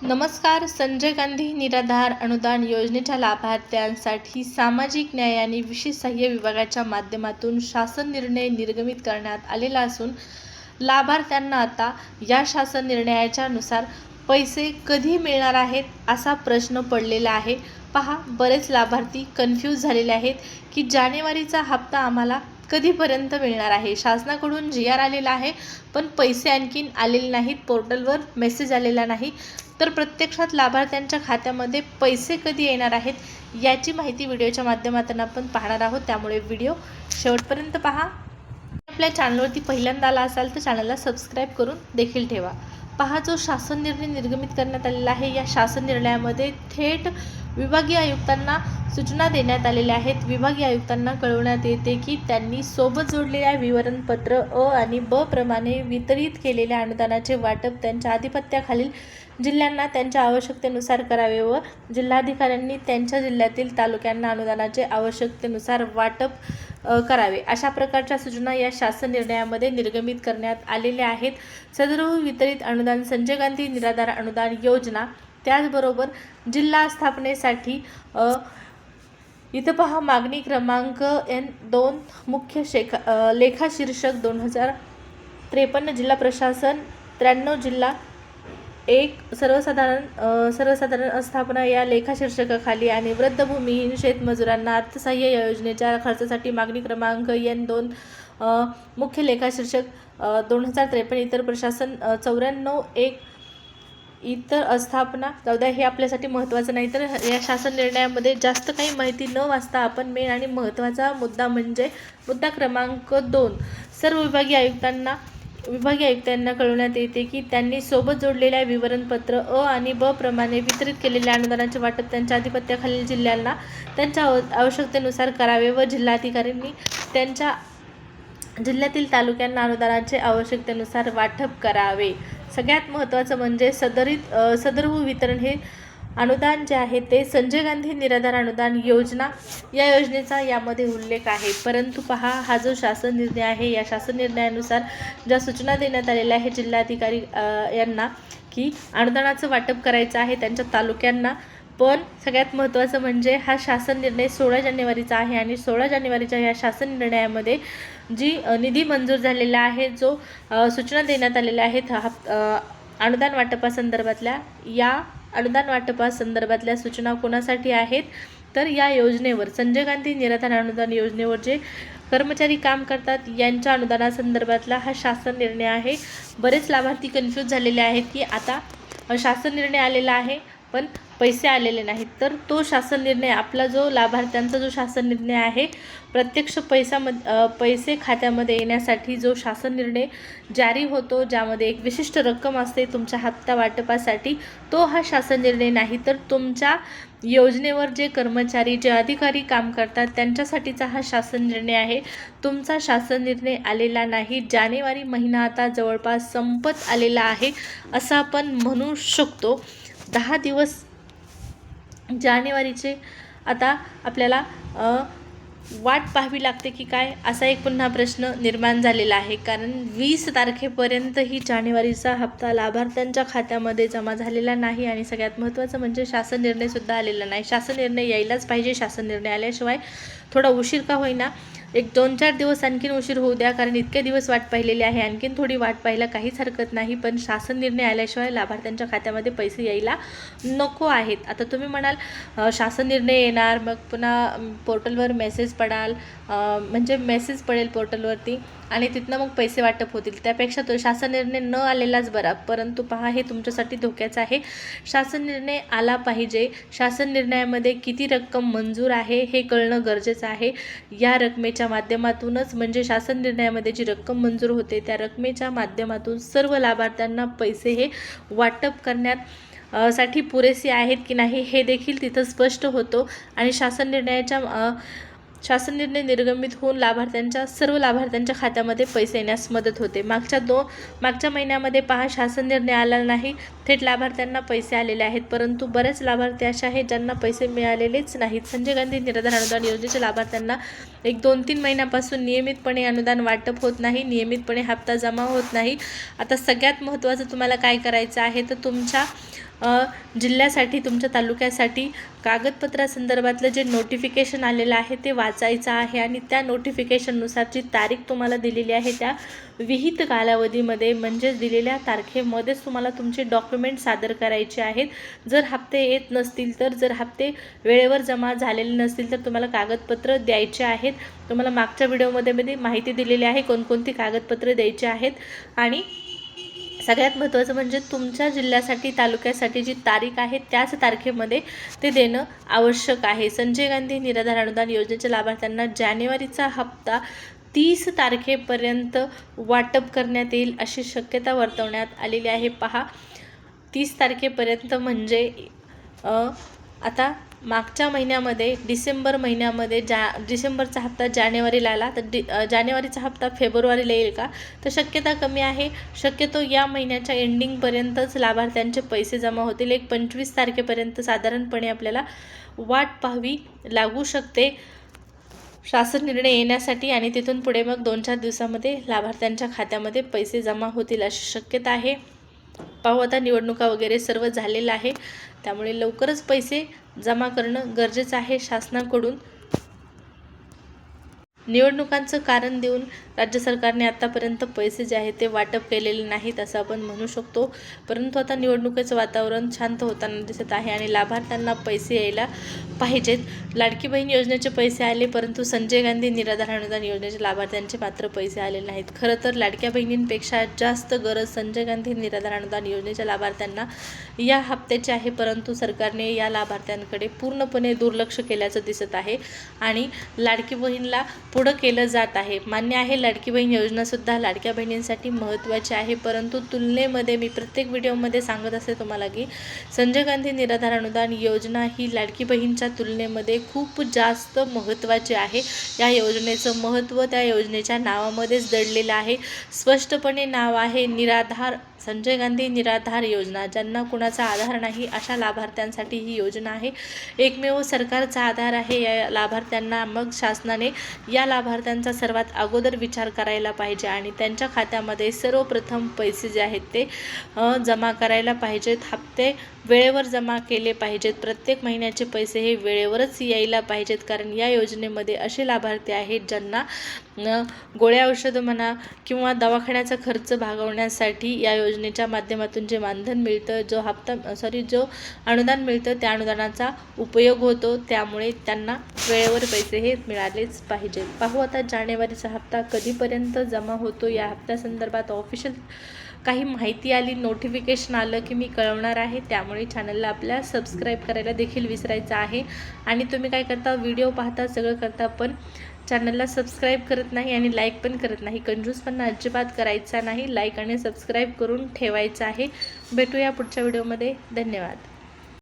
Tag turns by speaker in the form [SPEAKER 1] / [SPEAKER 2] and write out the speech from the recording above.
[SPEAKER 1] नमस्कार. संजय गांधी निराधार अनुदान योजनेच्या लाभार्थ्यांसाठी सामाजिक न्याय आणि विशेष सहाय्य विभागाच्या माध्यमातून शासन निर्णय निर्गमित करण्यात आलेला असून लाभार्थ्यांना आता या शासन निर्णयाच्या नुसार पैसे कधी मिळणार आहेत असा प्रश्न पडलेला आहे. पहा, बरेच लाभार्थी कन्फ्यूज झालेले आहेत की जानेवारीचा हप्ता आम्हाला कधीपर्यंत मिळणार आहे. शासनाकडून GR आलेला आहे पण पैसे आणखीन आलेले नाहीत, पोर्टलवर मेसेज आलेला नाही. तर प्रत्यक्षात लाभार्थ्यांच्या खात्यामध्ये पैसे कधी येणार आहेत याची माहिती व्हिडिओच्या माध्यमातून आपण पाहणार आहोत, त्यामुळे व्हिडिओ शेवटपर्यंत पहा. आपल्या चॅनलवरती पहिल्यांदा आला असाल तर चॅनलला सबस्क्राईब करून देखील ठेवा. पहा, जो शासन निर्णय निर्गमित करण्यात आलेला आहे या शासन निर्णयामध्ये थेट विभागीय आयुक्तांना सूचना देण्यात आलेल्या आहेत. विभागीय आयुक्तांना कळवण्यात येते की त्यांनी सोबत जोडलेल्या विवरणपत्र अ आणि ब प्रमाणे वितरित केलेल्या अनुदानाचे वाटप त्यांच्या आधिपत्याखालील जिल्ह्यांना त्यांच्या आवश्यकतेनुसार करावे व जिल्हाधिकाऱ्यांनी त्यांच्या जिल्ह्यातील तालुक्यांना अनुदानाचे आवश्यकतेनुसार वाटप करावे, अशा प्रकारच्या सूचना या शासन निर्णयामध्ये निर्गमित करण्यात आलेल्या आहेत. सदर वितरित अनुदान संजय गांधी निराधार अनुदान योजना, त्याचबरोबर जिल्हा स्थापनेसाठी इथं पहा, मागणी क्रमांक N2 मुख्य लेखा शीर्षक 2053, जिल्हा प्रशासन 93, जिल्हा 1 सर्वसाधारण आस्थापना या लेखा शीर्षकाखाली आणि वृद्ध भूमिहीन शेतमजुरांना अर्थसहाय्य या योजनेच्या खर्चासाठी मागणी क्रमांक N2 मुख्य लेखा शीर्षक 2053, इतर प्रशासन 94 इतर आस्थापना. जाऊ द्या, हे आपल्यासाठी महत्त्वाचं नाही. तर या शासन निर्णयामध्ये जास्त काही माहिती न वाचता आपण मेन आणि महत्त्वाचा मुद्दा म्हणजे मुद्दा क्रमांक 2, सर्व विभागीय आयुक्तांना कळवण्यात येते की त्यांनी सोबत जोडलेल्या विवरणपत्र अ आणि ब प्रमाणे वितरित केलेल्या अनुदानाचे वाटप त्यांच्या आधिपत्याखालील जिल्ह्यांना त्यांच्या आवश्यकतेनुसार करावे व जिल्हाधिकाऱ्यांनी त्यांच्या जिल्ह्यातील तालुक्यांना अनुदानाचे आवश्यकतेनुसार वाटप करावे. सगळ्यात महत्त्वाचं म्हणजे सदर वितरण हे अनुदान जे आहे ते संजय गांधी निराधार अनुदान योजना या योजनेचा यामध्ये उल्लेख आहे. परंतु पहा, हा जो शासन निर्णय आहे या शासन निर्णयानुसार ज्या सूचना देण्यात आलेल्या आहे जिल्हाधिकारी यांना की अनुदानाचं वाटप करायचं आहे त्यांच्या तालुक्यांना. पण सगळ्यात महत्त्वाचं म्हणजे हा शासन निर्णय 16 जानेवारीचा आहे आणि 16 जानेवारीच्या या शासन निर्णयामध्ये जी निधी मंजूर झालेला आहे, जो सूचना देण्यात आलेल्या आहेत अनुदान वाटपासंदर्भातल्या सूचना कोणासाठी आहेत तर या योजनेवर संजय गांधी निराधार अनुदान योजनेवर जे कर्मचारी काम करतात यांच्या अनुदानासंदर्भातला हा शासन निर्णय आहे. बरेच लाभार्थी कन्फ्यूज झालेले आहेत की आता शासन निर्णय आलेला आहे पण पैसे आलेले नाहीत. तर तो शासन निर्णय, आपला जो लाभार्थ्यांचा जो शासन निर्णय आहे, प्रत्यक्ष पैसे खात्यामध्ये येण्यासाठी जो शासन निर्णय जारी होतो, ज्यामध्ये एक विशिष्ट रक्कम असते तुमच्या हप्ता वाटपासाठी, तो हा शासन निर्णय नाही. तर तुमच्या योजनेवर जे कर्मचारी, जे अधिकारी काम करतात त्यांच्यासाठीचा हा शासन निर्णय आहे. तुमचा शासन निर्णय आलेला नाही. जानेवारी महिना आता जवळपास संपत आलेला आहे असं आपण म्हणू शकतो. 10 दिवस जानेवारीचे आता आपल्याला वाट पाहावी लागते की काय, असा एक पुन्हा प्रश्न निर्माण झालेला आहे. कारण 20 तारखेपर्यंत ही जानेवारीचा हप्ता लाभार्थ्यांच्या खात्यामध्ये जमा झालेला नाही आणि सगळ्यात महत्त्वाचं म्हणजे शासन निर्णयसुद्धा आलेला नाही. शासन निर्णय यायलाच पाहिजे. शासन निर्णय आल्याशिवाय थोडा उशीर का होईना, एक 2-4 दिवस आणखीन उशीर होऊ द्या, कारण इतके दिवस वाट पाहिलेली आहे. आणखीन थोडी वाट पाहायला काहीच हरकत नाही, पण शासन निर्णय आल्याशिवाय लाभार्थ्यांच्या खात्यामध्ये पैसे यायला नको आहेत. आता तुम्ही म्हणाल शासन निर्णय येणार, मग पुन्हा पोर्टलवर मेसेज मेसेज पडेल पोर्टलवरती आणि तिथनं मग पैसे वाटप होतील. त्यापेक्षा तो शासन निर्णय न आलेलाच बरा. परंतु पहा, हे तुमच्यासाठी धोक्याचं आहे. शासन निर्णय आला पाहिजे. शासन निर्णयामध्ये किती रक्कम मंजूर आहे हे कळणं गरजेचं आहे. या रकमेच्या माध्यमातूनच, म्हणजे शासन निर्णयामध्ये जी रक्कम मंजूर होते त्या रकमेच्या माध्यमातून सर्व लाभार्थ्यांना पैसे हे वाटप करण्यात साठी पुरेसे आहेत की नाही हे देखील तिथं स्पष्ट होतो. आणि शासन निर्णयाच्या शासन निर्णय निर्गमित होऊन सर्व लाभार्थ्यांच्या खात्यामध्ये पैसे येण्यास मदत होते। मागच्या महिन्यामध्ये पहा, शासन निर्णय आला नाही, थेट लाभार्थ्यांना पैसे आलेले आहेत, परंतु बरेच लाभार्थी असे आहेत ज्यांना पैसे मिळालेलेच नाहीत। संजय गांधी निराधार अनुदान योजनेच्या लाभार्थ्यांना 1-2-3 महिन्यापासून नियमितपणे अनुदान वाटप होत नाही, नियमितपणे हप्ता जमा होत नाही। आता सगळ्यात महत्त्वाचं तुम्हाला काय करायचं आहे, तर तुमच्या जिल्ह्यासाठी, तुमच्या तालुक्यासाठी कागदपत्रासंदर्भातलं जे नोटिफिकेशन आलेलं आहे ते वाचायचं आहे आणि त्या नोटिफिकेशननुसार जी तारीख तुम्हाला दिलेली आहे त्या विहित कालावधीमध्ये म्हणजेच दिलेल्या तारखेमध्येच तुम्हाला तुमचे डॉक्युमेंट सादर करायचे आहेत। जर हप्ते येत नसतील, जर हप्ते वेळेवर जमा झालेले नसतील तर तुम्हाला कागदपत्र द्यायचे आहेत। तुम्हाला मागच्या व्हिडिओमध्ये माहिती दिलेली आहे कोणकोणती कागदपत्र द्यायची आहेत आणि सगळ्यात महत्त्वाचं म्हणजे तुमच्या जिल्ह्यासाठी, तालुक्यासाठी जी तारीख आहे त्याच तारखेमध्ये ते देणं आवश्यक आहे। संजय गांधी निराधार अनुदान योजनेच्या लाभार्थ्यांना जानेवारीचा हप्ता 30 तारखेपर्यंत वाटप करण्यात येईल अशी शक्यता वर्तवण्यात आलेली आहे। पहा, 30 तारखेपर्यंत म्हणजे आता मागच्या महिन्यामध्ये डिसेंबर महिन्यामध्ये डिसेंबरचा हप्ता जानेवारीला आला, तर जानेवारीचा हप्ता फेब्रुवारीला येईल का, तर शक्यता कमी आहे। शक्यतो या महिन्याच्या एंडिंगपर्यंतच लाभार्थ्यांचे पैसे जमा होतील। 25 तारखेपर्यंत साधारणपणे आपल्याला वाट पाहावी लागू शकते शासन निर्णय येण्यासाठी आणि तिथून पुढे मग 2-4 दिवसामध्ये लाभार्थ्यांच्या खात्यामध्ये पैसे जमा होतील अशी शक्यता आहे। पाहू, आता निवडणुका वगैरे सर्व झालेलं आहे, त्यामुळे लवकरच पैसे जमा करणं गरजेचं आहे शासनाकडून। निवडणुकांचं कारण देऊन राज्य सरकारने आतापर्यंत पैसे जे आहेत ते वाटप केलेले नाहीत असं आपण म्हणू शकतो, परंतु आता निवडणुकीचं वातावरण शांत होताना दिसत आहे आणि लाभार्थ्यांना पैसे यायला पाहिजेत। लाडकी बहीण योजनेचे पैसे आले, परंतु संजय गांधी निराधार अनुदान योजनेच्या लाभार्थ्यांचे मात्र पैसे आलेले नाहीत। खरं तर लाडक्या बहिणींपेक्षा जास्त गरज संजय गांधी निराधार अनुदान योजनेच्या लाभार्थ्यांना या हप्त्याची आहे, परंतु सरकारने या लाभार्थ्यांकडे पूर्णपणे दुर्लक्ष केल्याचं दिसत आहे आणि लाडकी बहीणला पुढं केलं जात आहे। मान्य आहे, लाडकी बहीण योजनासुद्धा लाडक्या बहिणींसाठी महत्त्वाची आहे, परंतु तुलनेमध्ये मी प्रत्येक व्हिडिओमध्ये सांगत असते तुम्हाला की संजय गांधी निराधार अनुदान योजना ही लाडकी बहीणच्या तुलनेमध्ये खूप जास्त महत्त्वाची आहे। या योजनेचं महत्त्व त्या योजनेच्या नावामध्येच दडलेलं आहे। स्पष्टपणे नाव आहे निराधार, संजय गांधी निराधार योजना। ज्यांना कुणाचा आधार नाही अशा लाभार्थ्यांसाठी ही योजना आहे। एकमेव सरकारचा आधार आहे या लाभार्थ्यांना। मग शासनाने या लाभार्थ्यांचा सर्वात अगोदर विचार करायला पाहिजे आणि त्यांच्या खात्यामध्ये सर्वप्रथम पैसे जे आहेत ते जमा करायला पाहिजेत। हप्ते वेळेवर जमा केले पाहिजेत। प्रत्येक महिन्याचे पैसे हे वेळेवरच यायला पाहिजेत, कारण या योजनेमध्ये असे लाभार्थी आहेत ज्यांना गोळ्या औषधं म्हणा किंवा दवाखान्याचा खर्च भागवण्यासाठी या योजनेच्या माध्यमातून जे मानधन मिळतं, जो अनुदान मिळतं त्या अनुदानाचा उपयोग होतो, त्यामुळे त्यांना वेळेवर पैसे हे मिळालेच पाहिजेत। पाहू आता जानेवारीचा हप्ता कधीपर्यंत जमा होतो, या हप्त्यासंदर्भात ऑफिशियल काही माहिती आली, नोटिफिकेशन आलं की मी कळवणार आहे, त्यामुळे चॅनलला आपल्या सबस्क्राईब करायला देखील विसरायचं आहे। आणि तुम्ही काय करता, व्हिडिओ पाहता, सगळं करता, पण चॅनलला सबस्क्राईब करत नाही आणि लाईक पण करत नाही। कंजूसपणा अजिबात करायचा नाही, लाईक आणि सबस्क्राईब करून ठेवायचं आहे। भेटूया पुढच्या व्हिडिओमध्ये, धन्यवाद।